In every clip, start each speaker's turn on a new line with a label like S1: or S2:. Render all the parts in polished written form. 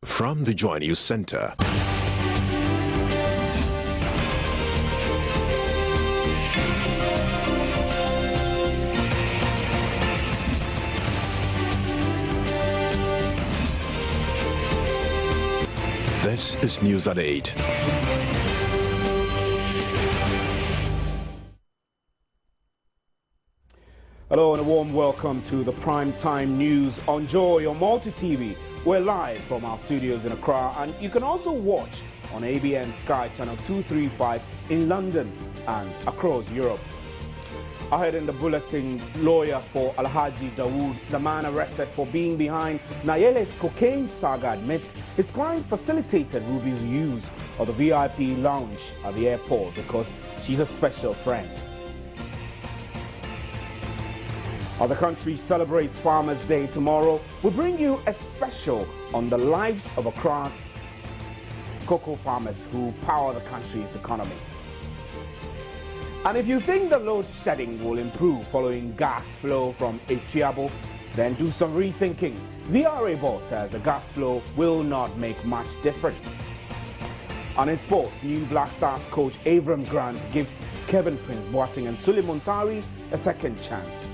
S1: From the Joy News Center. This is News at 8.
S2: Hello and a warm welcome to the Prime Time News on Joy or Multi TV. We're live from our studios in Accra, and you can also watch on ABN Sky Channel 235 in London and across Europe. Ahead in the bulletin, lawyer for Alhaji Dawood, the man arrested for being behind Nayele's cocaine saga, admits his client facilitated Ruby's use of the VIP lounge at the airport because she's a special friend. As the country celebrates Farmers' Day tomorrow, we bring you a special on the lives of Accra's cocoa farmers who power the country's economy. And if you think the load shedding will improve following gas flow from Etiabo, then do some rethinking. VRA boss says the gas flow will not make much difference. And in sports, new Black Stars coach Avram Grant gives Kevin Prince Boateng and Sule Muntari a second chance.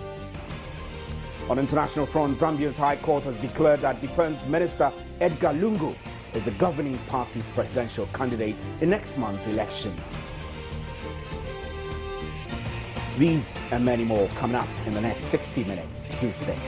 S2: On international front, Zambia's High Court has declared that Defense Minister Edgar Lungu is the governing party's presidential candidate in next month's election. These and many more coming up in the next 60 minutes. Do stay.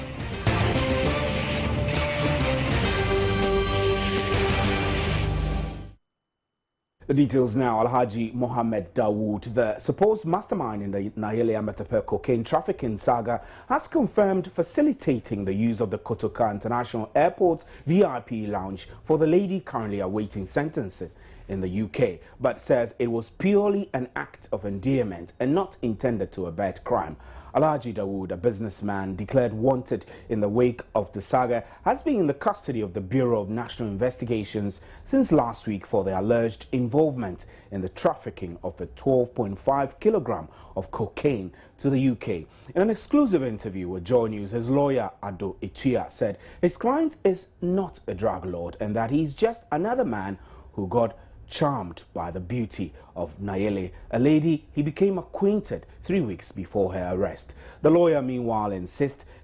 S2: The details now. Alhaji Mohammed Dawood, the supposed mastermind in the Nayeli Ametepe cocaine trafficking saga, has confirmed facilitating the use of the Kotoka International Airport's VIP lounge for the lady currently awaiting sentencing in the UK, but says it was purely an act of endearment and not intended to abet crime. Alhaji Dawood, a businessman declared wanted in the wake of the saga, has been in the custody of the Bureau of National Investigations since last week for the alleged involvement in the trafficking of the 12.5 kilogram of cocaine to the UK. In an exclusive interview with Joy News, his lawyer Ado Ichia said his client is not a drug lord and that he's just another man who got charmed by the beauty of Nayeli, a lady he became acquainted 3 weeks before her arrest. The lawyer, meanwhile,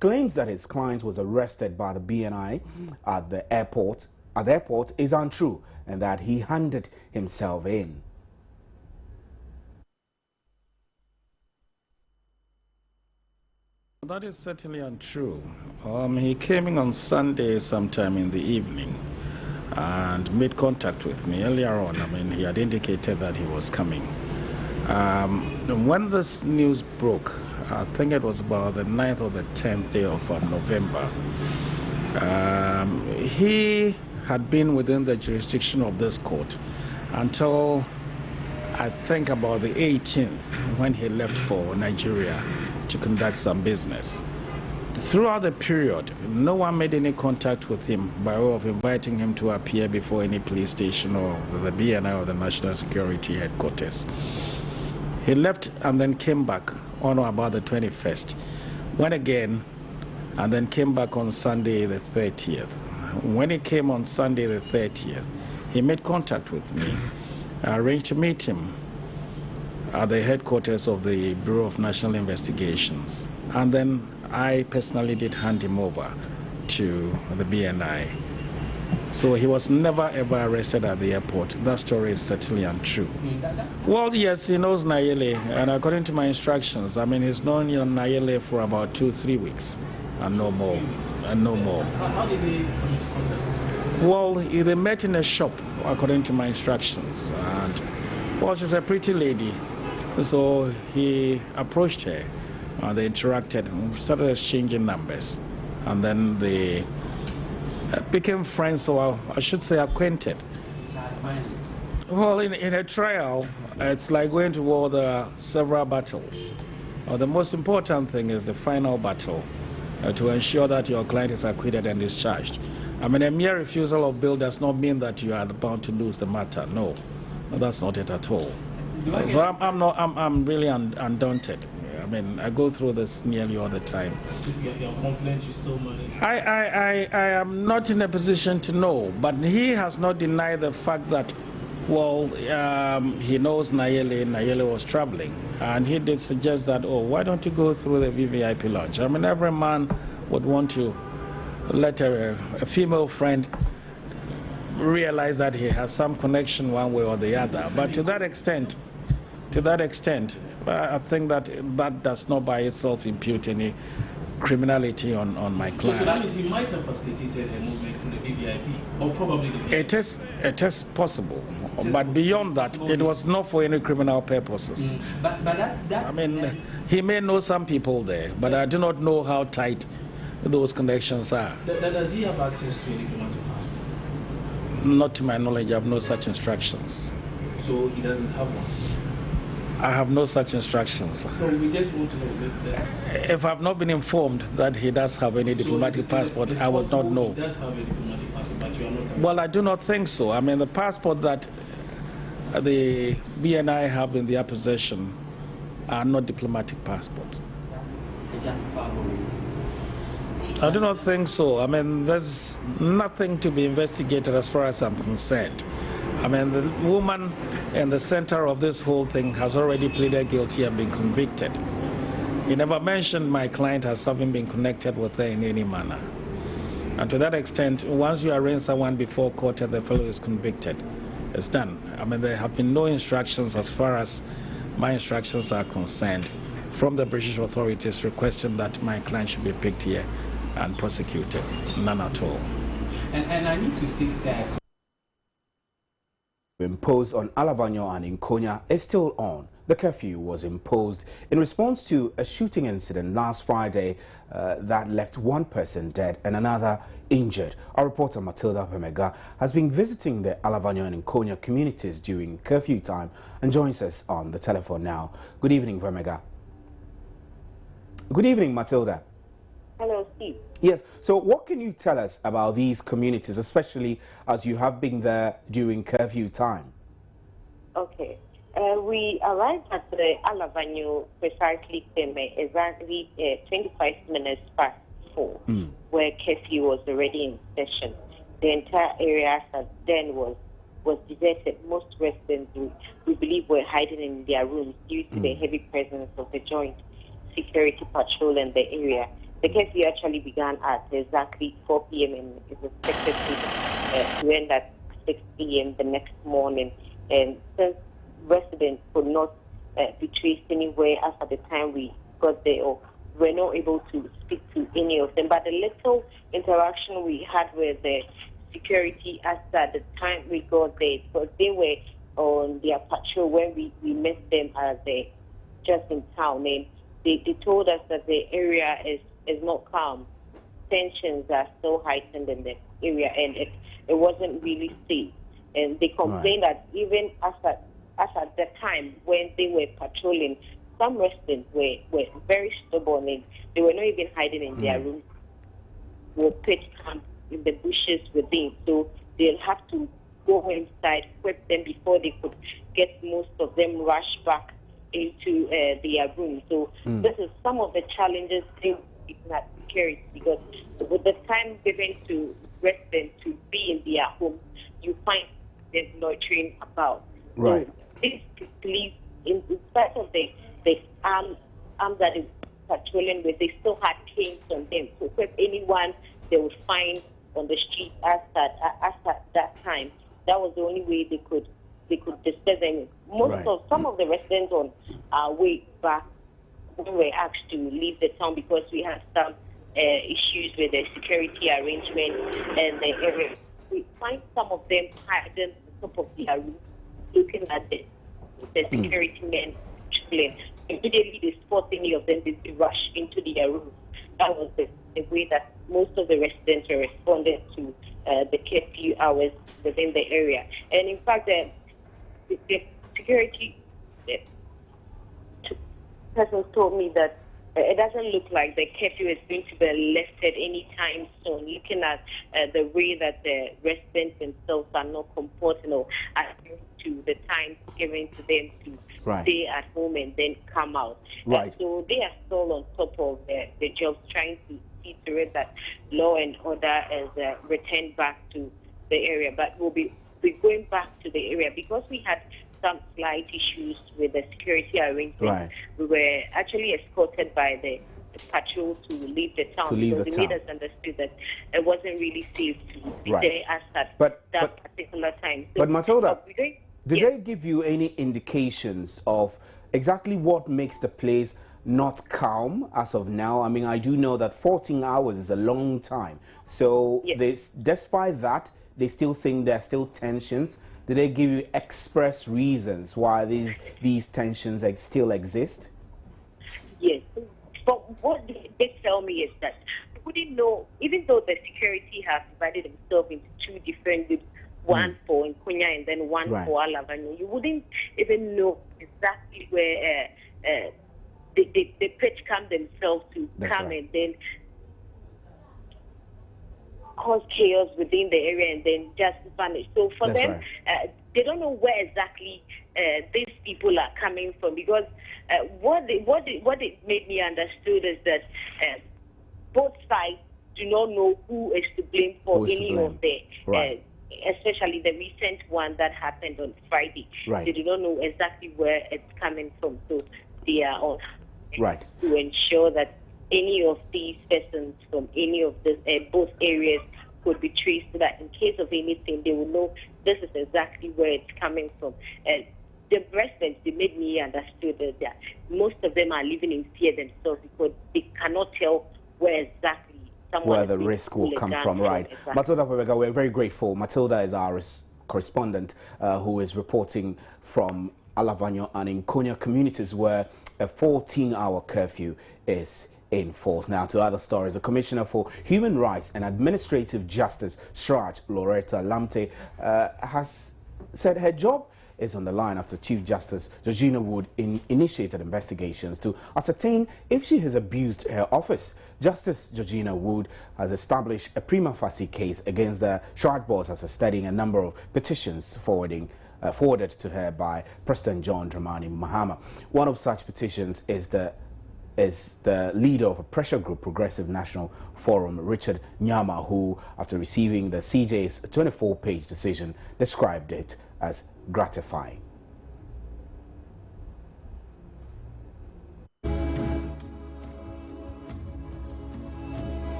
S2: claims that his client was arrested by the BNI at the airport is untrue and that he handed himself in.
S3: That is certainly untrue. He came in on Sunday sometime in the evening and made contact with me earlier on. He had indicated that he was coming. When this news broke, I think it was about the 9th or the 10th day of November, he had been within the jurisdiction of this court until I think about the 18th when he left for Nigeria to conduct some business. Throughout the period, no one made any contact with him by way of inviting him to appear before any police station or the BNI or the National Security Headquarters. He left and then came back on or about the 21st, went again, and then came back on Sunday the 30th. When he came on Sunday the 30th, he made contact with me. I arranged to meet him at the headquarters of the Bureau of National Investigations. And then I personally did hand him over to the BNI. So he was never ever arrested at the airport. That story is certainly untrue. Well, yes, he knows Nayeli, and according to my instructions, he's known Nayeli for about 2-3 weeks, and no more, How did they come into contact? Well, they met in a shop, according to my instructions, and well, she's a pretty lady, so he approached her. They interacted, started exchanging numbers, and then they became friends, or I should say acquainted. Well, in a trial, it's like going to war. There are several battles. The most important thing is the final battle to ensure that your client is acquitted and discharged. A mere refusal of bail does not mean that you are bound to lose the matter. No, that's not it at all. I'm really undaunted. I mean, I go through this nearly all the time.
S4: You're confident you still manage?
S3: I am not in a position to know, but he has not denied the fact that, well, he knows Nayeli was traveling, and he did suggest that, oh, why don't you go through the VVIP lounge? I mean, every man would want to let a female friend realize that he has some connection one way or the other. But to that extent, I think that that does not by itself impute any criminality on my client.
S4: So that means he might have facilitated a movement to the VVIP, or probably the VVIP.
S3: It is possible, but beyond that, it was not for any criminal purposes.
S4: But that
S3: I mean, he may know some people there, but I do not know how tight those connections are.
S4: Does he have access to a diplomatic passport?
S3: Not to my knowledge, I have no such instructions.
S4: So he doesn't have one?
S3: I have no such instructions.
S4: No, we just want to know that.
S3: If I've not been informed that he does have any diplomatic passport, I would not know.
S4: He does have a diplomatic passport, but you are not aware.
S3: Well, I do not think so. I mean, the passport that the BNI have in their possession are not diplomatic passports.
S4: That is a justifiable reason.
S3: I do not think so. I mean, there's nothing to be investigated as far as I'm concerned. I mean, the woman in the center of this whole thing has already pleaded guilty and been convicted. He never mentioned my client as having been connected with her in any manner. And to that extent, once you arraign someone before court and the fellow is convicted, it's done. I mean, there have been no instructions as far as my instructions are concerned from the British authorities requesting that my client should be picked here and prosecuted. None at all.
S4: And I need to seek
S2: imposed on Alavanyo and Nkonya is still on. The curfew was imposed in response to a shooting incident last Friday that left one person dead and another injured. Our reporter Matilda Pemega has been visiting the Alavanyo and Nkonya communities during curfew time and joins us on the telephone now. Good evening, Pemega. Good evening, Matilda.
S5: Hello, Steve.
S2: Yes, so what can you tell us about these communities, especially as you have been there during curfew time?
S5: Okay. We arrived at the Alavanyo precisely exactly 25 minutes past 4, where curfew was already in session. The entire area then was deserted. Most residents, we believe, were hiding in their rooms due to the heavy presence of the joint security patrol in the area. The curfew actually began at exactly 4 p.m. and is expected to end at 6 p.m. the next morning. And since residents could not be traced anywhere as at the time we got there, or were not able to speak to any of them, but the little interaction we had with the security as at the time we got there, because they were on their patrol when we met them as they just in town, and they told us that the area is not calm. Tensions are still heightened in the area, and it wasn't really safe. And they complained that even as at the time when they were patrolling, some residents were very stubborn, and they were not even hiding in their rooms. Were pitched camp in the bushes within, so they'll have to go inside, equip them before they could get most of them rushed back into their room. So this is some of the challenges they at security, because with the time given to residents to be in their homes, you find them loitering about.
S2: Right.
S5: So this police, in spite of the arms that is patrolling with, they still had canes on them. So if anyone they would find on the street as at that time, that was the only way they could disperse them. Some of the residents on our way back, we were asked to leave the town because we had some issues with the security arrangement and the area. We find some of them hiding on top of their roof, looking at the security men patrolling. Immediately they spot any of them, they rush into their room. That was the way that most of the residents responded to the curfew hours within the area. And in fact, the security persons told me that it doesn't look like the curfew is going to be lifted anytime soon, looking at the way that the residents themselves are not comporting or adhering to the time given to them to stay at home and then come out.
S2: Right.
S5: So they are still on top of the jobs, trying to see to it that law and order is returned back to the area. But we'll be going back to the area because we had some slight issues with the security arrangements.
S2: Right.
S5: We were actually escorted by the patrol to leave the town because they made us understood that it wasn't really safe to be there as at that particular time. So,
S2: but Matilda, did they give you any indications of exactly what makes the place not calm as of now? I mean, I do know that 14 hours is a long time. So despite that, they still think there are still tensions. Did they give you express reasons why these tensions still exist?
S5: Yes. But what they tell me is that we wouldn't know, even though the security have divided themselves into two different groups, one for Nkonya and then one for Alavanyo, you wouldn't even know exactly where they pitch come themselves to and then cause chaos within the area and then just vanish. So for them, they don't know where exactly these people are coming from, because what it made me understood is that both sides do not know who is to blame for any of the, especially the recent one that happened on Friday. They do not know exactly where it's coming from, so they are on to ensure that any of these persons from any of the both areas could be traced, so that in case of anything, they will know this is exactly where it's coming from. The residents, they made me understood that most of them are living in fear themselves because they cannot tell where exactly
S2: where the risk will come from. Exactly. Matilda Pabega, we're very grateful. Matilda is our correspondent who is reporting from Alavanyo and Nkonya communities where a 14-hour curfew is in force. Now to other stories. The Commissioner for Human Rights and Administrative Justice, Shraj Loretta Lamte, has said her job is on the line after Chief Justice Georgina Wood initiated investigations to ascertain if she has abused her office. Justice Georgina Wood has established a prima facie case against the Shraj boss after studying a number of petitions forwarded to her by President John Dramani Mahama. One of such petitions is the leader of a pressure group, Progressive National Forum, Richard Nyama, who, after receiving the CJ's 24-page decision, described it as gratifying.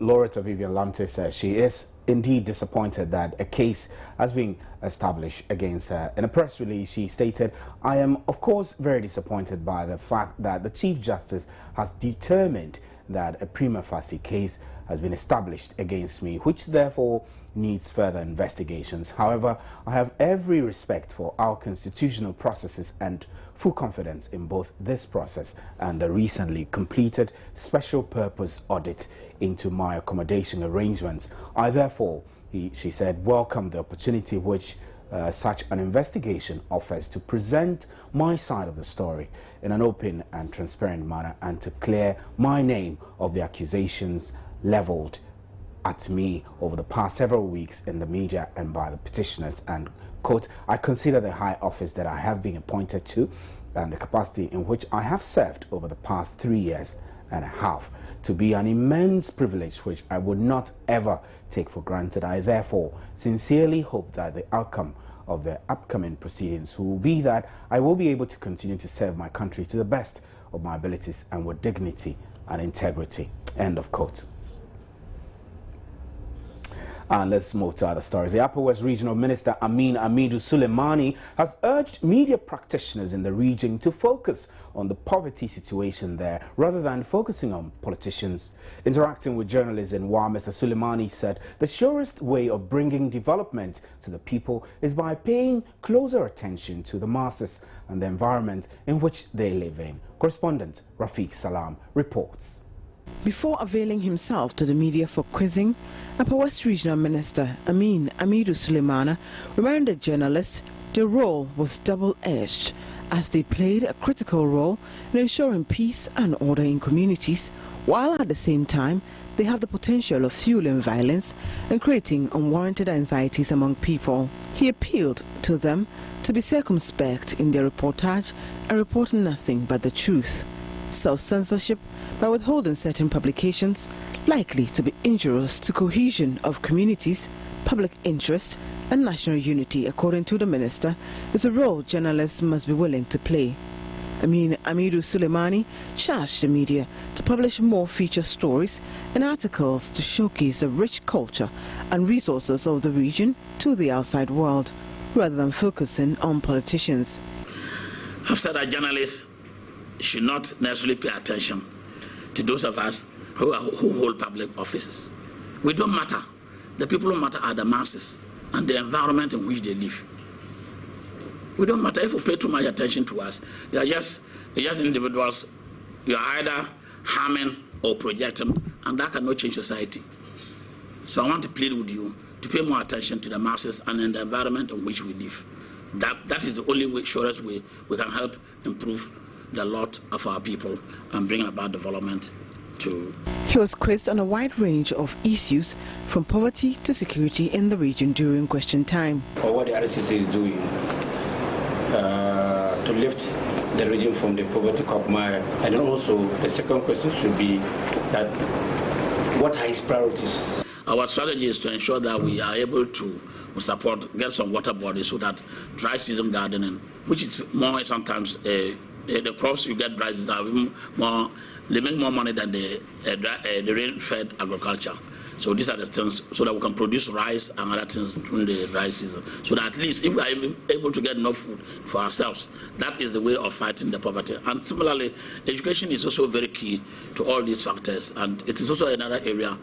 S2: Loretta Vivian Lamte says she is indeed disappointed that a case has been established against her. In a press release, she stated, "I am, of course, very disappointed by the fact that the Chief Justice has determined that a prima facie case has been established against me, which therefore needs further investigations. However, I have every respect for our constitutional processes and full confidence in both this process and the recently completed special purpose audit into my accommodation arrangements. I therefore," she said, "welcome the opportunity which such an investigation offers to present my side of the story in an open and transparent manner and to clear my name of the accusations leveled at me over the past several weeks in the media and by the petitioners." And quote, "I consider the high office that I have been appointed to and the capacity in which I have served over the past 3 years and a half to be an immense privilege which I would not ever take for granted. I therefore sincerely hope that the outcome of the upcoming proceedings will be that I will be able to continue to serve my country to the best of my abilities and with dignity and integrity." End of quote. And let's move to other stories. The Upper West Regional Minister Amin Amidu Suleimani has urged media practitioners in the region to focus on the poverty situation there rather than focusing on politicians. Interacting with journalists in Wa, Mr. Suleimani said the surest way of bringing development to the people is by paying closer attention to the masses and the environment in which they live in. Correspondent Rafiq Salam reports.
S6: Before availing himself to the media for quizzing, Upper West Regional Minister Amin Amidu Suleimani reminded journalists the role was double-edged as they played a critical role in ensuring peace and order in communities, while at the same time they have the potential of fueling violence and creating unwarranted anxieties among people. He appealed to them to be circumspect in their reportage and report nothing but the truth. Self-censorship by withholding certain publications likely to be injurious to cohesion of communities, public interest and national unity, according to the minister, is a role journalists must be willing to play. Amin Amidu Suleimani charged the media to publish more feature stories and articles to showcase the rich culture and resources of the region to the outside world, rather than focusing on politicians.
S7: I've said that journalists should not necessarily pay attention to those of us who hold public offices. We don't matter. The people who matter are the masses and the environment in which they live. We don't matter if you pay too much attention to us. You're just individuals. You are either harming or projecting, and that cannot change society. So I want to plead with you to pay more attention to the masses and in the environment in which we live. That is the only way, surest way we can help improve the lot of our people and bring about development too.
S6: He was quizzed on a wide range of issues, from poverty to security in the region during question time.
S8: For what the RCC is doing to lift the region from the poverty quagmire, and also the second question should be that what are his priorities? Our strategy is to ensure that we are able to support, get some water bodies so that dry season gardening, which is more sometimes the crops you get dry season are more, they make more money than the rain-fed agriculture. So these are the things so that we can produce rice and other things during the dry season. So that at least if we are able to get enough food for ourselves, that is the way of fighting the poverty. And similarly, education is also very key to all these factors. And it is also another area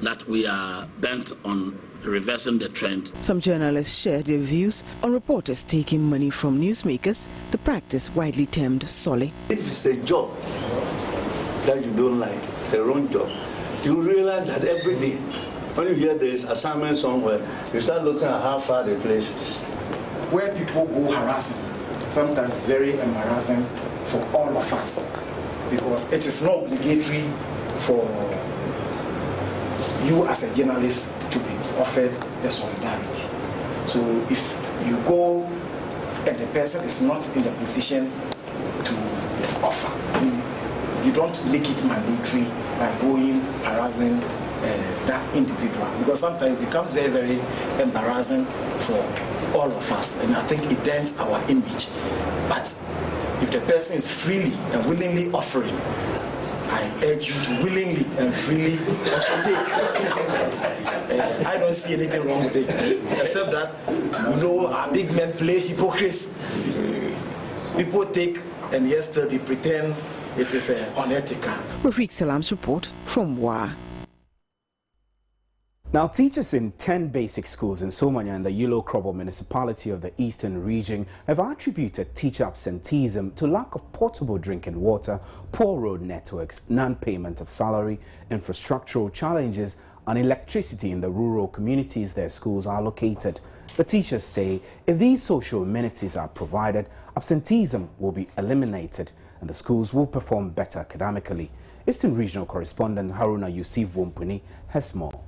S8: that we are bent on reversing the trend.
S6: Some journalists shared their views on reporters taking money from newsmakers, the practice widely termed solly.
S9: If it's a job that you don't like, it's a wrong job, you realize that every day, when you hear there's assignment somewhere, you start looking at how far the place is.
S10: Where people go harassing, sometimes very embarrassing for all of us, because it is not obligatory for you as a journalist to be offered the solidarity. So if you go and the person is not in the position to offer, you don't make it mandatory by going harassing that individual, because sometimes it becomes very, very embarrassing for all of us, and I think it dents our image. But if the person is freely and willingly offering, I urge you to willingly and freely also take. I don't see anything wrong with it, except that our big men play hypocrisy. People take and yesterday pretend it is unethical.
S6: Rafiq Salam's report from WA.
S2: Now, teachers in 10 basic schools in Somanya and the Yilo Krobo municipality of the Eastern region have attributed teacher absenteeism to lack of potable drinking water, poor road networks, non-payment of salary, infrastructural challenges, and electricity in the rural communities their schools are located. The teachers say if these social amenities are provided, absenteeism will be eliminated and the schools will perform better academically. Eastern Regional Correspondent Haruna Yusuf Wompuni has more.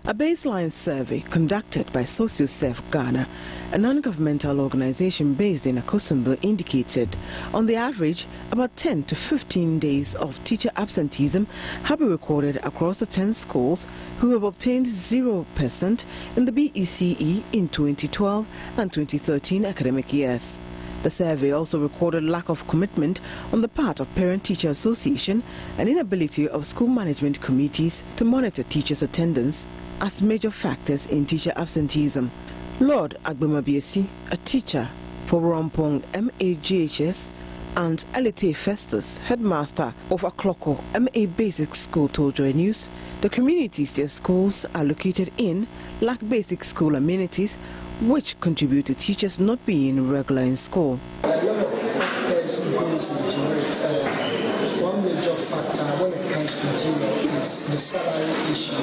S6: A baseline survey conducted by SocioServe Ghana, a non-governmental organization based in Akosombo, indicated on the average about 10 to 15 days of teacher absenteeism have been recorded across the 10 schools who have obtained 0% in the BECE in 2012 and 2013 academic years. The survey also recorded lack of commitment on the part of Parent-Teacher Association and inability of school management committees to monitor teachers' attendance as major factors in teacher absenteeism. Lord Agbomabiesi, a teacher for Rompong MAGHS, and Elite Festus, headmaster of Akloko MA Basic School, told Joy News the communities their schools are located in lack basic school amenities, which contribute to teachers not being regular in school.
S11: A lot of factors goes into it. One major factor when it comes to regime is the salary issue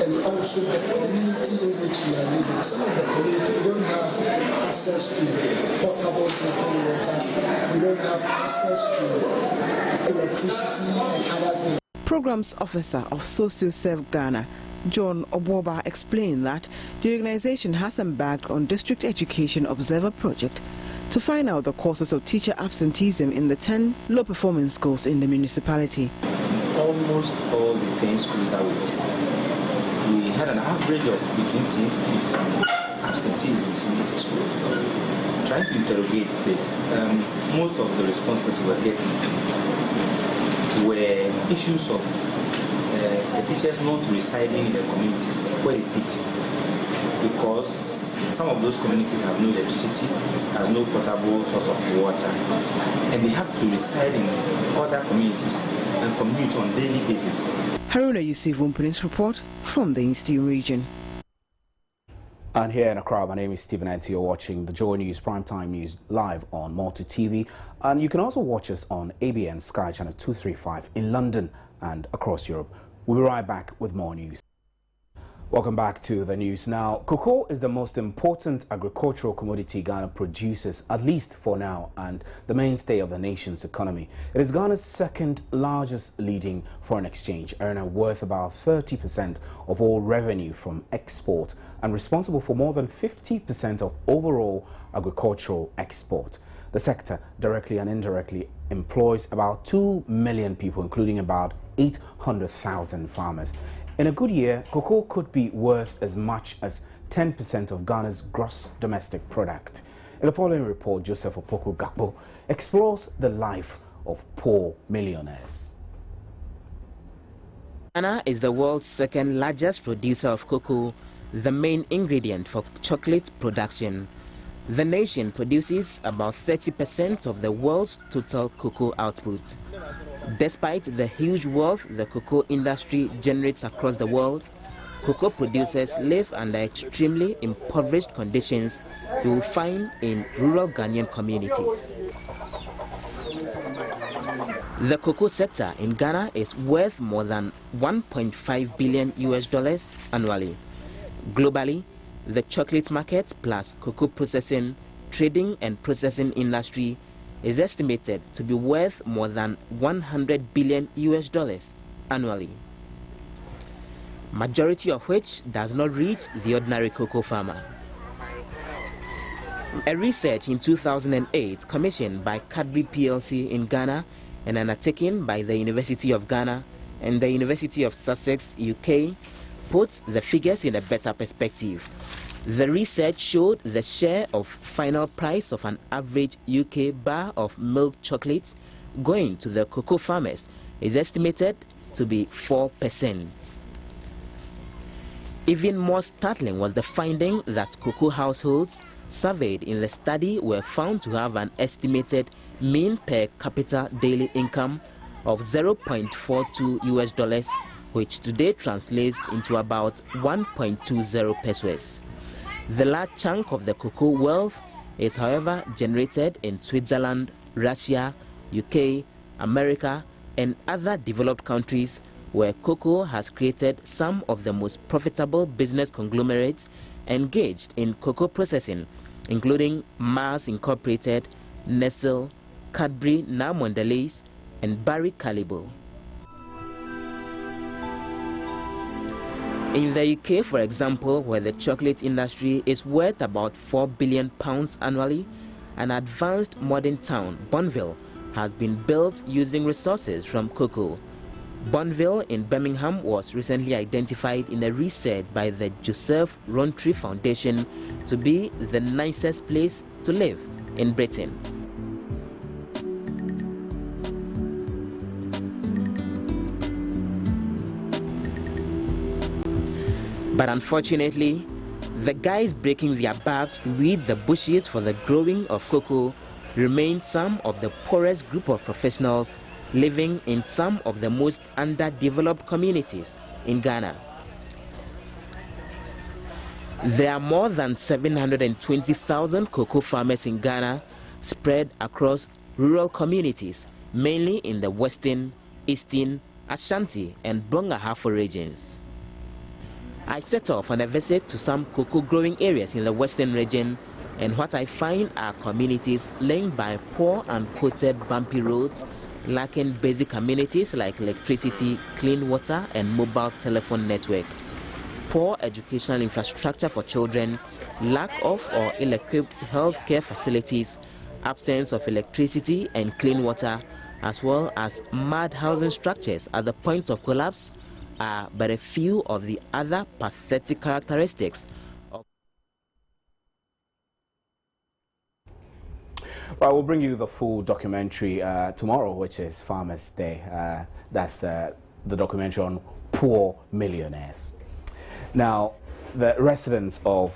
S11: and also the community in which we are living. Some of the community don't have access to potable drinking water, we don't have access to electricity and other things.
S6: Programs Officer of SocioServe Ghana, John Oboba, explained that the organization has embarked on District Education Observer Project to find out the causes of teacher absenteeism in the 10 low-performing schools in the municipality.
S12: Almost all the 10 schools that we visited, we had an average of between 10 to 15 absenteeisms in each school. Trying to interrogate this, most of the responses we were getting were issues of the teachers not residing in the communities where they teach, because some of those communities have no electricity, have no potable source of water, and they have to reside in other communities and commute on a daily basis.
S6: Haruna Yusuf Wumpin's report from the Eastern region.
S2: And here in Accra, my name is Stephen Enti. You're watching the Joy News Primetime News live on Multi TV. And you can also watch us on ABN Sky Channel 235 in London and across Europe. We'll be right back with more news. Welcome back to the news. Now, cocoa is the most important agricultural commodity Ghana produces, at least for now, and the mainstay of the nation's economy. It is Ghana's second largest leading foreign exchange earner, worth about 30% of all revenue from export and responsible for more than 50% of overall agricultural export. The sector, directly and indirectly, employs about 2 million people, including about 800,000 farmers. In a good year, cocoa could be worth as much as 10% of Ghana's gross domestic product. In the following report, Joseph Opoku Gakpo explores the life of poor millionaires.
S13: Ghana is the world's second largest producer of cocoa, the main ingredient for chocolate production. The nation produces about 30% of the world's total cocoa output. Despite the huge wealth the cocoa industry generates across the world, cocoa producers live under extremely impoverished conditions you will find in rural Ghanaian communities. The cocoa sector in Ghana is worth more than $1.5 billion annually. Globally, the chocolate market plus cocoa processing, trading and processing industry is estimated to be worth more than $100 billion annually, majority of which does not reach the ordinary cocoa farmer. A research in 2008 commissioned by Cadbury PLC in Ghana and undertaken by the University of Ghana and the University of Sussex, UK, puts the figures in a better perspective. The research showed the share of final price of an average UK bar of milk chocolates going to the cocoa farmers is estimated to be 4%. Even more startling was the finding that cocoa households surveyed in the study were found to have an estimated mean per capita daily income of $0.42, which today translates into about 1.20 pesos. The large chunk of the cocoa wealth is, however, generated in Switzerland, Russia, UK, America, and other developed countries where cocoa has created some of the most profitable business conglomerates engaged in cocoa processing, including Mars Incorporated, Nestle, Cadbury now Mondelez, and Barry Callebaut. In the UK, for example, where the chocolate industry is worth about £4 billion annually, an advanced modern town, Bonneville, has been built using resources from cocoa. Bonneville in Birmingham was recently identified in a research by the Joseph Rowntree Foundation to be the nicest place to live in Britain. But unfortunately, the guys breaking their backs to weed the bushes for the growing of cocoa remain some of the poorest group of professionals living in some of the most underdeveloped communities in Ghana. There are more than 720,000 cocoa farmers in Ghana spread across rural communities, mainly in the western, eastern, Ashanti, and Brong-Ahafo regions. I set off on a visit to some cocoa growing areas in the western region, and what I find are communities linked by poor and coated bumpy roads, lacking basic amenities like electricity, clean water, and mobile telephone network. Poor educational infrastructure for children, lack of or ill-equipped healthcare facilities, absence of electricity and clean water, as well as mud housing structures at the point of collapse are but a few of the other pathetic characteristics of.
S2: Well, we'll bring you the full documentary tomorrow, which is Farmers' Day. That's the documentary on poor millionaires. Now, the residents of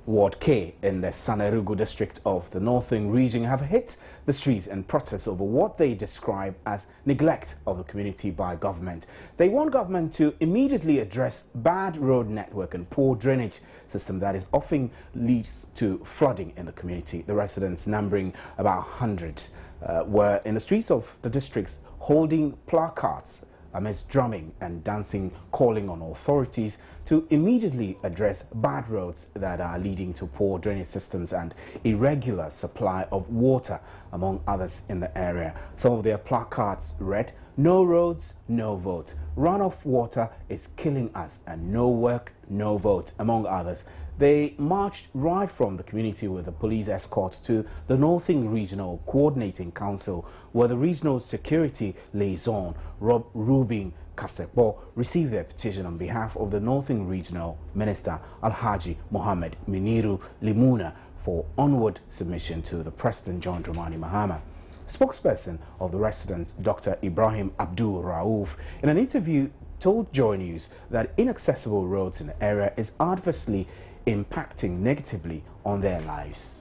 S2: Ward K in the Sanerugu district of the Northern region have hit the streets and protest over what they describe as neglect of the community by government. They want government to immediately address bad road network and poor drainage system that is often leads to flooding in the community. The residents, numbering about 100, were in the streets of the districts holding placards amidst drumming and dancing, calling on authorities to immediately address bad roads that are leading to poor drainage systems and irregular supply of water, among others in the area. Some of their placards read, "No roads, no vote. Runoff water is killing us, and no work, no vote," among others. They marched right from the community with a police escort to the Northern Regional Coordinating Council, where the regional security liaison, Rob Rubin Kasebo, received their petition on behalf of the Northern Regional Minister Alhaji Mohammed Miniru Limuna for onward submission to the President John Dramani Mahama. Spokesperson of the residents, Dr. Ibrahim Abdul Rauf, in an interview told Joy News that inaccessible roads in the area is adversely impacting negatively on their lives.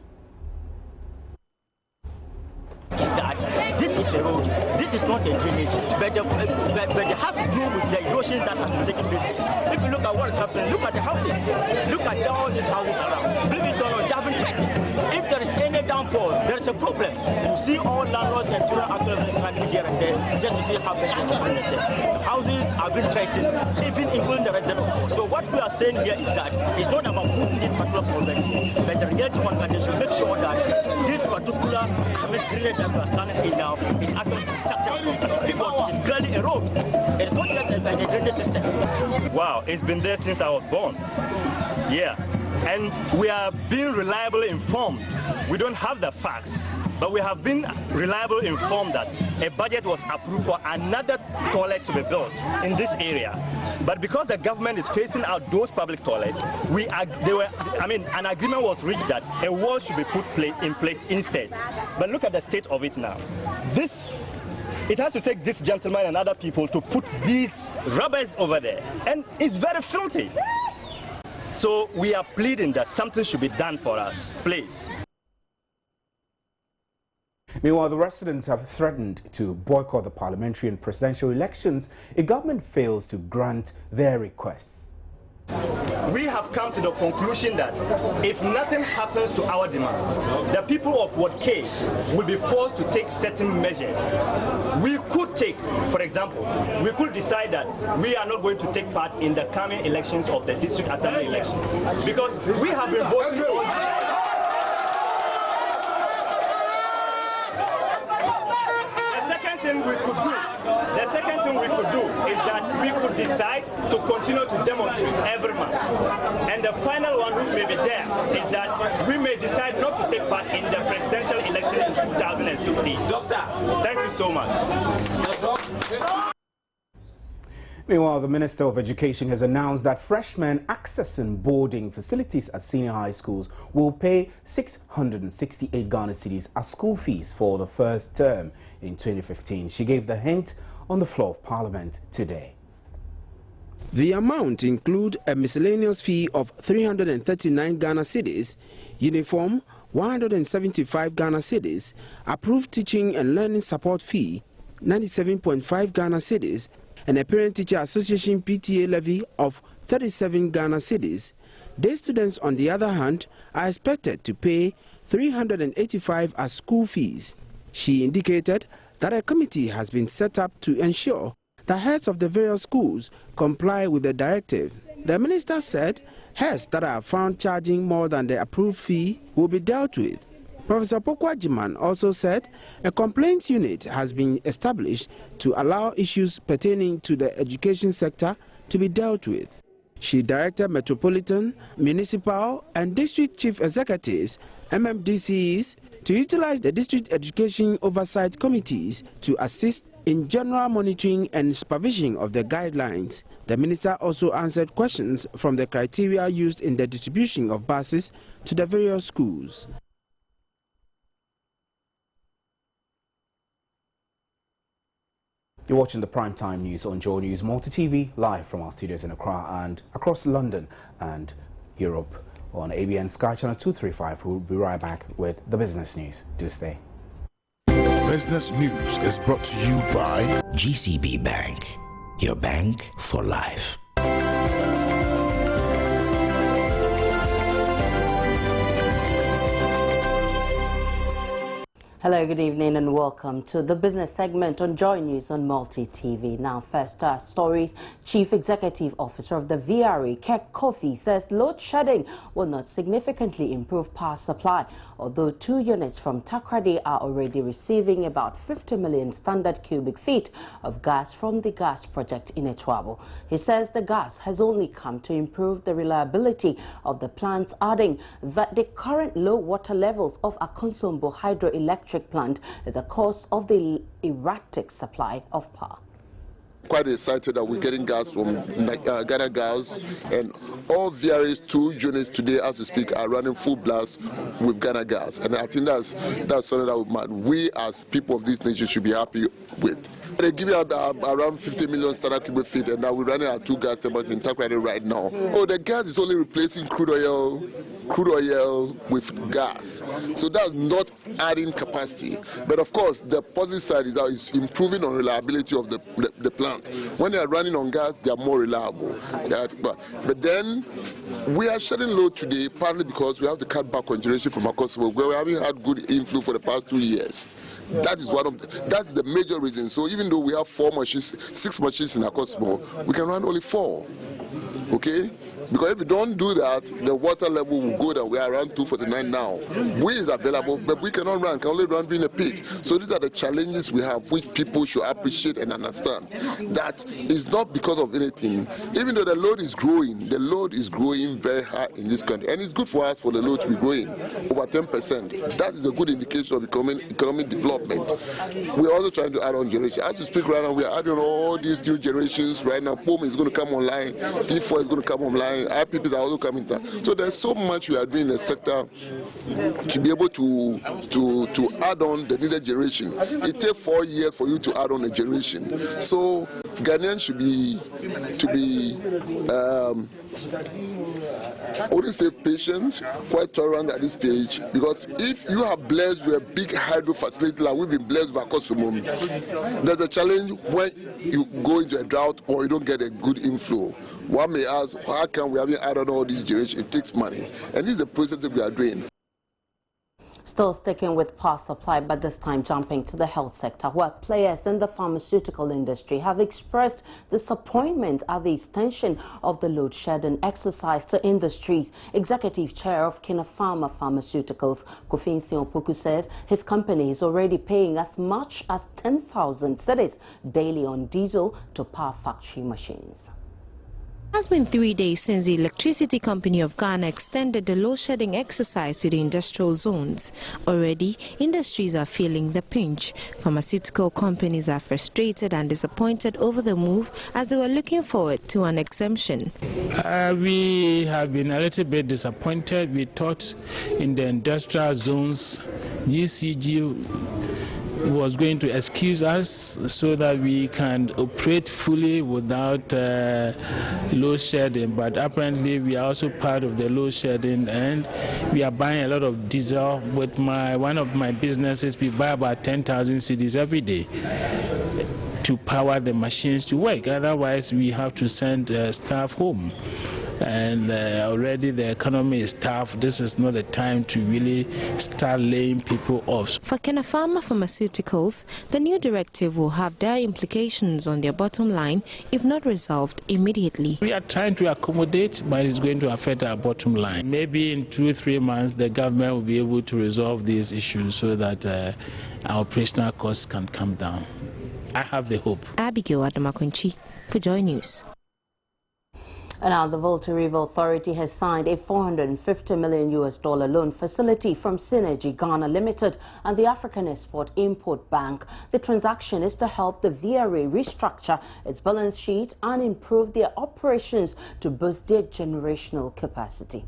S14: Is that this is a road, this is not a drainage, but they have to do with the erosion that has been taking place. If you look at what is happening, look at the houses, look at all these houses around. Believe it or not, they haven't tried it. If there is any downpour, there is a problem. You see all landlords and children are struggling here and there just to see how bad the problem is. The houses have been threatened, even including the residents. So what we are saying here is that it's not about putting this particular problem here, but the reality one that they should make sure that this particular period that we are standing in now is actually protected because it is clearly a road. It's not just a drainage system.
S15: Wow, it's been there since I was born. Yeah. And we are being reliably informed. We don't have the facts, but we have been reliably informed that a budget was approved for another toilet to be built in this area. But because the government is phasing out those public toilets, an agreement was reached that a wall should be put in place instead. But look at the state of it now. It has to take this gentleman and other people to put these rubbers over there, and it's very filthy. So we are pleading that something should be done for us, please.
S2: Meanwhile, the residents have threatened to boycott the parliamentary and presidential elections if government fails to grant their requests.
S15: We have come to the conclusion that if nothing happens to our demands, the people of Ward K will be forced to take certain measures. We could take, for example, we could decide that we are not going to take part in the coming elections of the district assembly election because we have been voting on. The second thing we could do is that we could decide to continue to demonstrate every month. And the final one which may be there is that we may decide not to take part in the presidential election in 2016. Doctor, thank you so much.
S2: Meanwhile, the Minister of Education has announced that freshmen accessing boarding facilities at senior high schools will pay 668 Ghana cedis as school fees for the first term in 2015. She gave the hint on the floor of Parliament today.
S16: The amount includes a miscellaneous fee of 339 Ghana cedis, uniform 175 Ghana cedis, approved teaching and learning support fee 97.5 Ghana cedis, and a Parent-Teacher Association PTA levy of 37 Ghana cedis. Day students, on the other hand, are expected to pay 385 as school fees. She indicated that a committee has been set up to ensure the heads of the various schools comply with the directive. The minister said heads that are found charging more than the approved fee will be dealt with. Professor Pokwa Jiman also said a complaints unit has been established to allow issues pertaining to the education sector to be dealt with. She directed metropolitan, municipal and district chief executives, MMDCs, to utilize the district education oversight committees to assist in general monitoring and supervision of the guidelines. The minister also answered questions from the criteria used in the distribution of buses to the various schools.
S2: You're watching the primetime news on Joy News Multi-TV, live from our studios in Accra and across London and Europe on ABN Sky Channel 235. We'll be right back with the business news. Do stay.
S1: Business News is brought to you by
S17: GCB Bank, your bank for life.
S18: Hello, good evening and welcome to the business segment on Joy News on Multi TV. Now, first stories. Chief Executive Officer of the VRA, Kek Kofi, says load shedding will not significantly improve power supply, although 2 units from Takrady are already receiving about 50 million standard cubic feet of gas from the gas project in Etwabo. He says the gas has only come to improve the reliability of the plants, adding that the current low water levels of Akonsombo hydroelectric plant is a cause of the erratic supply of power.
S19: Quite excited that we're getting gas from Ghana Gas, and all VRA's 2 units today, as we speak, are running full blast with Ghana Gas, and I think that's something that we as people of this nation should be happy with. They give you around 50 million standard cubic feet, and now we're running our 2 gas turbines in Takrady right now. Oh, the gas is only replacing crude oil with gas, so that's not adding capacity. But of course, the positive side is that it's improving on reliability of the plant. When they are running on gas, they are more reliable. But then we are shedding load today, partly because we have to cut back on generation from Akosombo, where we haven't had good inflow for the past 2 years. That is that's the major reason. So even though we have 4 machines, 6 machines in Akosombo, we can run only 4. Okay? Because if we don't do that, the water level will go down. We are around 249 now. Wind is available, but we can only run during the peak. So these are the challenges we have, which people should appreciate and understand. That is not because of anything. Even though the load is growing very high in this country. And it's good for us for the load to be growing over 10%. That is a good indication of economic development. We're also trying to add on generation. As we speak right now, we are adding all these new generations right now. POM is going to come online. T4 is going to come online. IPPs are also coming down. So there's so much we are doing in the sector to be able to add on the needed generation. It takes 4 years for you to add on a generation. So Ghanaians should be I wouldn't say patient, quite tolerant at this stage, because if you are blessed with a big hydro facility like we've been blessed by Akosombo, there's a challenge when you go into a drought or you don't get a good inflow. One may ask, how come we haven't added all these generations? It takes money, and this is the process that we are doing.
S18: Still sticking with power supply, but this time jumping to the health sector, where players in the pharmaceutical industry have expressed disappointment at the extension of the load shedding exercise to industries. Executive Chair of Kinapharma Pharmaceuticals, Kofi Opoku, says his company is already paying as much as 10,000 cedis daily on diesel to power factory machines.
S20: It has been 3 days since the Electricity Company of Ghana extended the load-shedding exercise to the industrial zones. Already, industries are feeling the pinch. Pharmaceutical companies are frustrated and disappointed over the move, as they were looking forward to an exemption.
S3: We have been a little bit disappointed. We thought in the industrial zones, UCG was going to excuse us so that we can operate fully without load shedding, but apparently we are also part of the load shedding, and we are buying a lot of diesel. With one of my businesses, we buy about 10,000 cedis every day to power the machines to work. Otherwise, we have to send staff home. and already the economy is tough. This is not the time to really start laying people off.
S20: For Kenapharma Pharmaceuticals, the new directive will have dire implications on their bottom line if not resolved immediately.
S3: We are trying to accommodate, but it's going to affect our bottom line. Maybe in 2-3 months, the government will be able to resolve these issues so that our operational costs can come down. I have the hope.
S20: Abigail Adamakunchi for Joy News.
S18: And now the Volta River Authority has signed a $450 million loan facility from Synergy Ghana Limited and the African Export-Import Bank. The transaction is to help the VRA restructure its balance sheet and improve their operations to boost their generational capacity.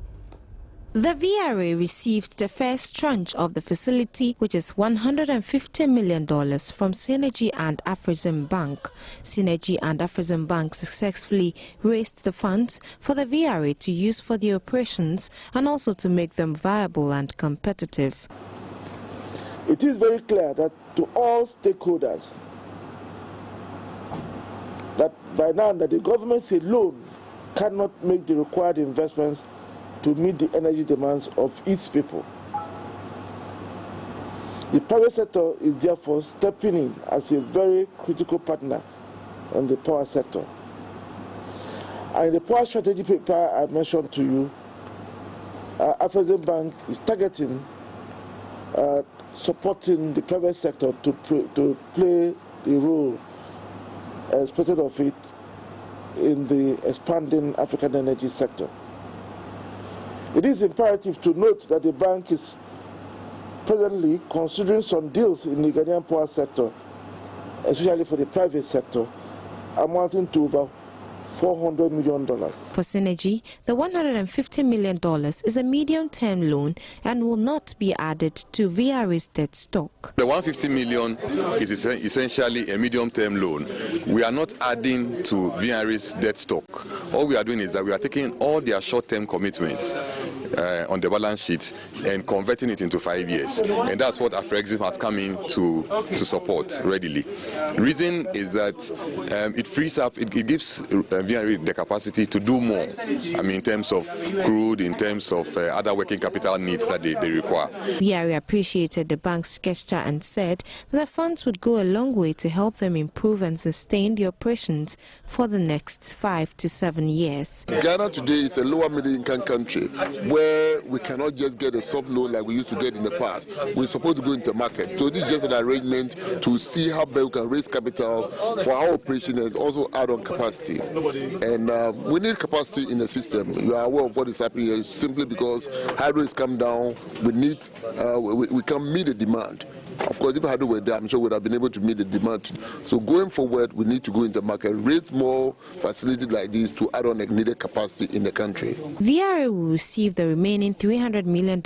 S20: The VRA received the first tranche of the facility, which is $150 million from Synergy and Afrexim Bank. Synergy and Afrexim Bank successfully raised the funds for the VRA to use for the operations and also to make them viable and competitive.
S21: It is very clear that to all stakeholders that by now that the government alone cannot make the required investments to meet the energy demands of its people. The private sector is therefore stepping in as a very critical partner in the power sector. And in the power strategy paper I mentioned to you, Afrexim Bank is targeting supporting the private sector to play the role expected of it in the expanding African energy sector. It is imperative to note that the bank is presently considering some deals in the Ghanaian power sector, especially for the private sector, amounting to over $400 million.
S20: For Synergy, the $150 million is a medium-term loan and will not be added to VRA's debt stock.
S22: The $150 million is essentially a medium-term loan. We are not adding to VRA's debt stock. All we are doing is that we are taking all their short-term commitments on the balance sheet and converting it into 5 years. And that's what Afrexim has come in to support readily. The reason is that it frees up, it gives VRA the capacity to do more. I mean, in terms of crude, in terms of other working capital needs that they require.
S20: VRA appreciated the bank's gesture and said that the funds would go a long way to help them improve and sustain the operations for the next 5 to 7 years.
S19: Ghana today is a lower middle income country where we cannot just get a soft loan like we used to get in the past. We're supposed to go into the market. So this is just an arrangement to see how best we can raise capital for our operation and also add on capacity. And we need capacity in the system. You are aware of what is happening here simply because hydro is come down. We need, we can meet the demand. Of course, if hydro were there, I'm sure we would have been able to meet the demand. So going forward, we need to go into the market, raise more facilities like this to add on needed capacity in the country.
S20: VRA will receive the remaining $300 million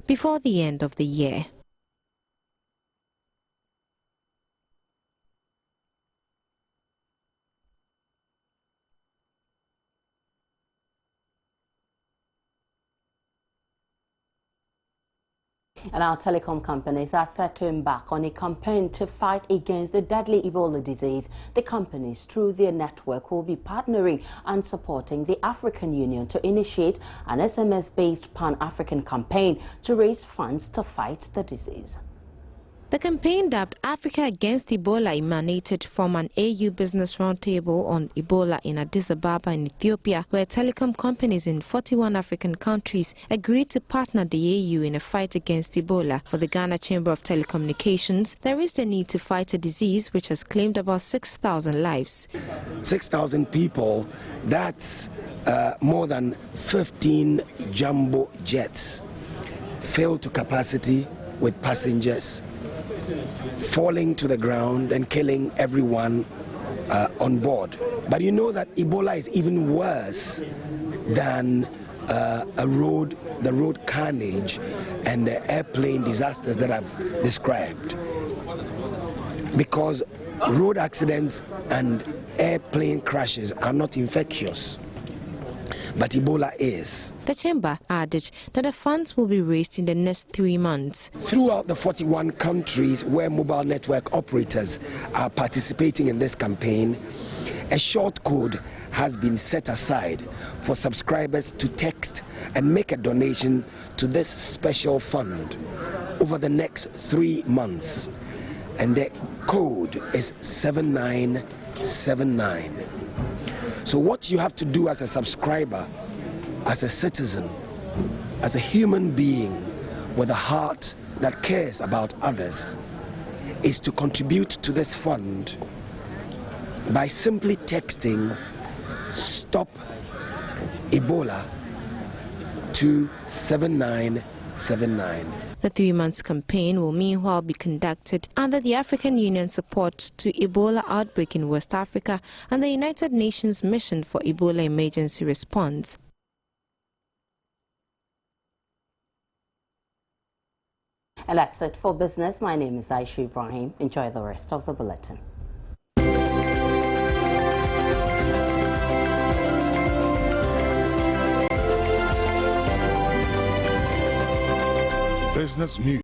S20: before the end of the year.
S18: And our telecom companies are set to embark on a campaign to fight against the deadly Ebola disease. The companies, through their network, will be partnering and supporting the African Union to initiate an SMS-based Pan-African campaign to raise funds to fight the disease.
S20: The campaign, dubbed Africa Against Ebola, emanated from an AU Business Roundtable on Ebola in Addis Ababa in Ethiopia, where telecom companies in 41 African countries agreed to partner the AU in a fight against Ebola. For the Ghana Chamber of Telecommunications, there is the need to fight a disease which has claimed about 6,000 lives.
S23: 6,000 people, that's more than 15 jumbo jets filled to capacity with passengers, falling to the ground and killing everyone on board. But you know that Ebola is even worse than the road carnage and the airplane disasters that I've described, because road accidents and airplane crashes are not infectious, but Ebola is.
S20: The chamber added that the funds will be raised in the next 3 months.
S23: Throughout the 41 countries where mobile network operators are participating in this campaign, a short code has been set aside for subscribers to text and make a donation to this special fund over the next 3 months. And the code is 7979. So what you have to do as a subscriber, as a citizen, as a human being with a heart that cares about others, is to contribute to this fund by simply texting "Stop Ebola" to 7979.
S20: The 3-month campaign will meanwhile be conducted under the African Union support to Ebola outbreak in West Africa and the United Nations Mission for Ebola Emergency Response.
S18: And that's it for business. My name is Aisha Ibrahim. Enjoy the rest of the bulletin.
S1: Business News.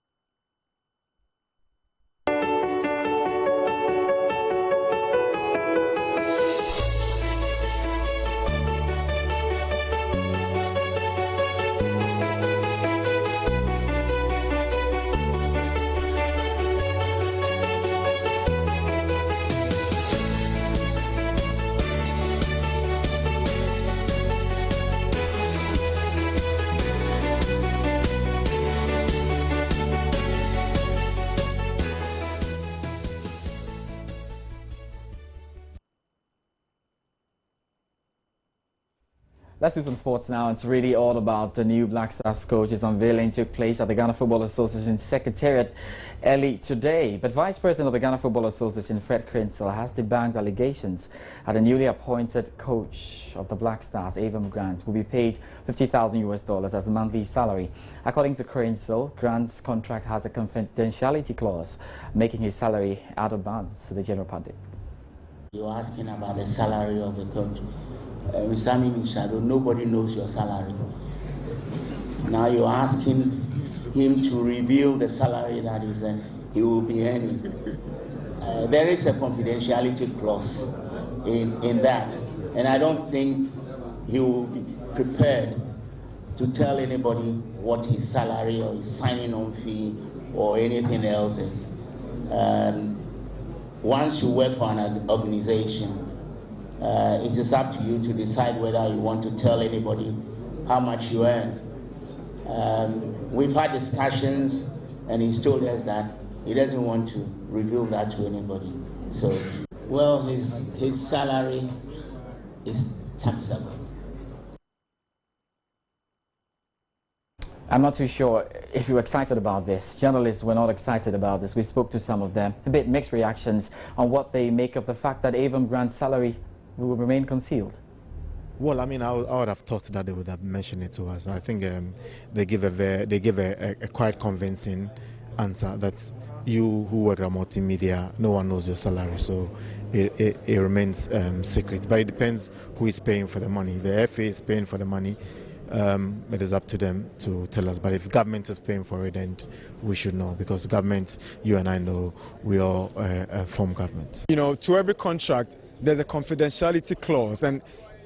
S4: Let's do some sports now. It's really all about the new Black Stars coach's unveiling took place at the Ghana Football Association Secretariat early today. But Vice President of the Ghana Football Association, Fred Crinsell, has debunked allegations that the newly appointed coach of the Black Stars, Avon Grant, will be paid $50,000 as a monthly salary. According to Crinsell, Grant's contract has a confidentiality clause, making his salary out of bounds to the general public.
S5: You're asking about the salary of the coach. Mr. Minister, nobody knows your salary. Now you're asking him to reveal the salary that he will be earning. There is a confidentiality clause in that, and I don't think he will be prepared to tell anybody what his salary or his signing-on fee or anything else is. Once you work for an organization, it is up to you to decide whether you want to tell anybody how much you earn. We've had discussions, and he's told us that he doesn't want to reveal that to anybody. So, well, his salary is taxable.
S4: I'm not too sure if you're excited about this. Journalists were not excited about this. We spoke to some of them. A bit mixed reactions on what they make of the fact that Avon Grant's salary will remain concealed.
S7: Well, I mean, I would have thought that they would have mentioned it to us. I think they give a quite convincing answer that you who work at multimedia, no one knows your salary, so it remains secret. But it depends who is paying for the money. If the FA is paying for the money, it is up to them to tell us. But if government is paying for it, then we should know, because government, you and I know, we all form government.
S24: You know, to every contract, there's a confidentiality clause, and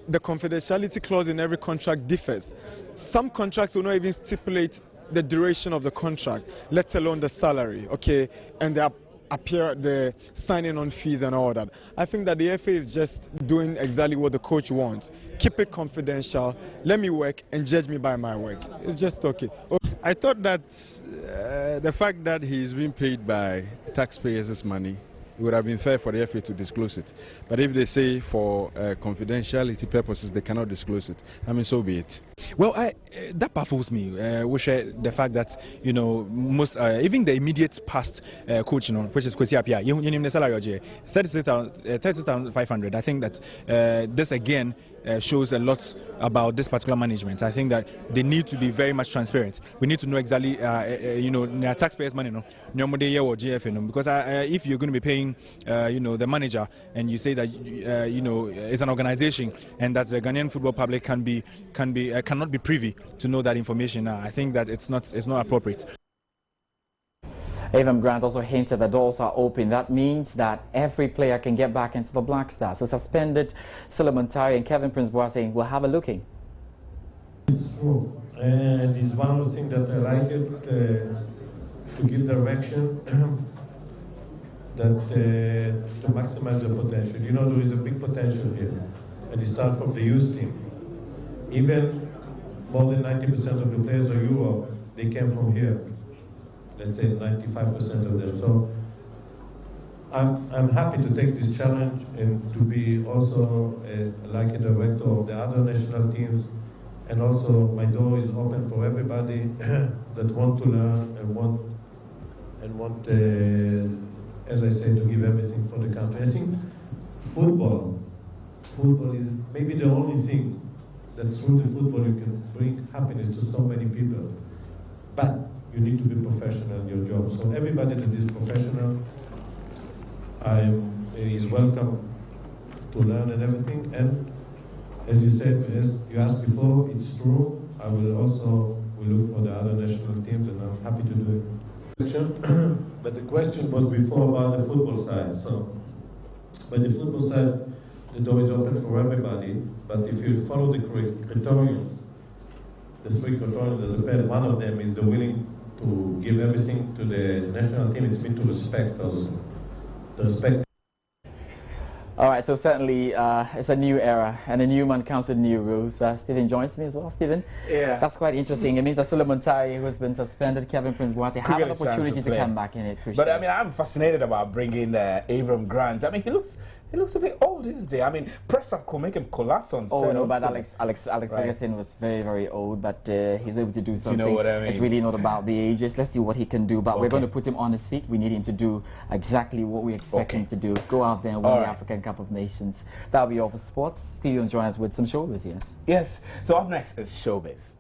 S24: the confidentiality clause in every contract differs. Some contracts will not even stipulate the duration of the contract, let alone the salary, okay, and the signing on fees and all that. I think that the FA is just doing exactly what the coach wants. Keep it confidential, let me work and judge me by my work. It's just okay.
S25: I thought that the fact that he's being paid by taxpayers' money, it would have been fair for the FA to disclose it. But if they say for confidentiality purposes they cannot disclose it, I mean, so be it.
S26: Well, that baffles me. The fact that, you know, most even the immediate past coach, you know, which is Kwesi Appiah, you name the salary 36,500. I think that this again shows a lot about this particular management. I think that they need to be very much transparent. We need to know exactly, you know, their taxpayers' money, no, or GF, because if you're going to be paying, you know, the manager, and you say that, you know, it's an organization, and that the Ghanaian football public cannot be privy to know that information. I think that it's not appropriate.
S4: Avram Grant also hinted that doors are open. That means that every player can get back into the Black Stars. So suspended Suleiman Tari and Kevin Prince Boateng will have a look in.
S6: It's true, and it's one of the things that I like it, to give direction, that to maximize the potential. You know, there is a big potential here, and it starts from the youth team. Even more than 90% of the players of Europe, they came from here. Let's say 95% of them. So I'm happy to take this challenge and to be also like a director of the other national teams. And also my door is open for everybody that want to learn and want as I say, to give everything for the country. I think football is maybe the only thing that through the football you can bring happiness to so many people. But you need to be professional in your job. So everybody that is professional is welcome to learn and everything. And as you said, as you asked before, it's true. I will look for the other national teams, and I'm happy to do it. But the question was before about the football side. So, but the football side, the door is open for everybody. But if you follow the criterions, the three criterions that depend, one of them is the willing to give everything to the national team. It's meant to respect also. The respect.
S4: All right, so certainly it's a new era, and a new man comes with new rules. Stephen joins me as well. Stephen,
S2: yeah,
S4: that's quite interesting. It means that Suleiman Tari, who has been suspended, Kevin Prince Boateng, have an opportunity to come back in it.
S2: But I mean, I'm fascinated about bringing Avram Grant. I mean, he looks a bit old, isn't he? I mean, press up could make him collapse on.
S4: Oh no, but Alex Ferguson was very, very old, but he's able to do something.
S2: You know what I mean?
S4: It's really not about the ages. Let's see what he can do. But we're going to put him on his feet. We need him to do exactly what we expect him to do. Go out there and win the African Cup of Nations. That'll be all for sports. Steven joins us with some showbiz, yes?
S2: Yes. So up next is showbiz.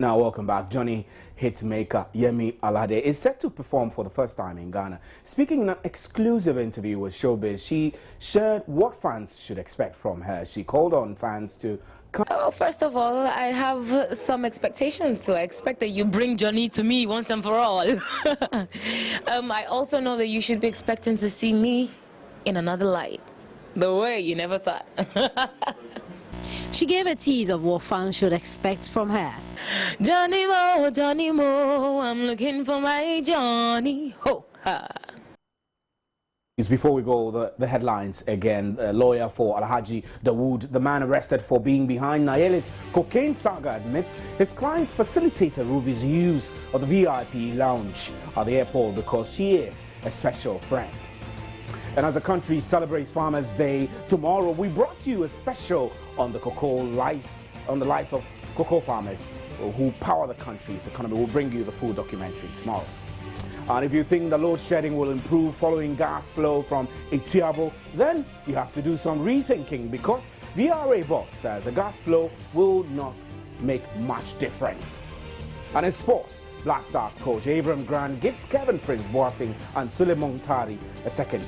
S2: Now, welcome back. Johnny hitmaker Yemi Alade is set to perform for the first time in Ghana. Speaking in an exclusive interview with Showbiz, she shared what fans should expect from her. She called on fans to come.
S8: Well, first of all, I have some expectations too. I expect that you bring Johnny to me once and for all. I also know that you should be expecting to see me in another light, the way you never thought.
S9: She gave a tease of what fans should expect from her.
S8: Johnny Mo, I'm looking for my Johnny. Ho, ha.
S2: Before we go, the headlines again. A lawyer for Alhaji Dawood, the man arrested for being behind Nayeli's cocaine saga, admits his client facilitated Ruby's use of the VIP lounge at the airport because she is a special friend. And as the country celebrates Farmers' Day tomorrow, we brought you a special on the lives of cocoa farmers who power the country's economy. We'll bring you the full documentary tomorrow. And if you think the load shedding will improve following gas flow from Ituabo, then you have to do some rethinking, because VRA boss says the gas flow will not make much difference. And in sports, Black Stars coach Avram Grant gives Kevin Prince Boateng and Suleiman Tari a second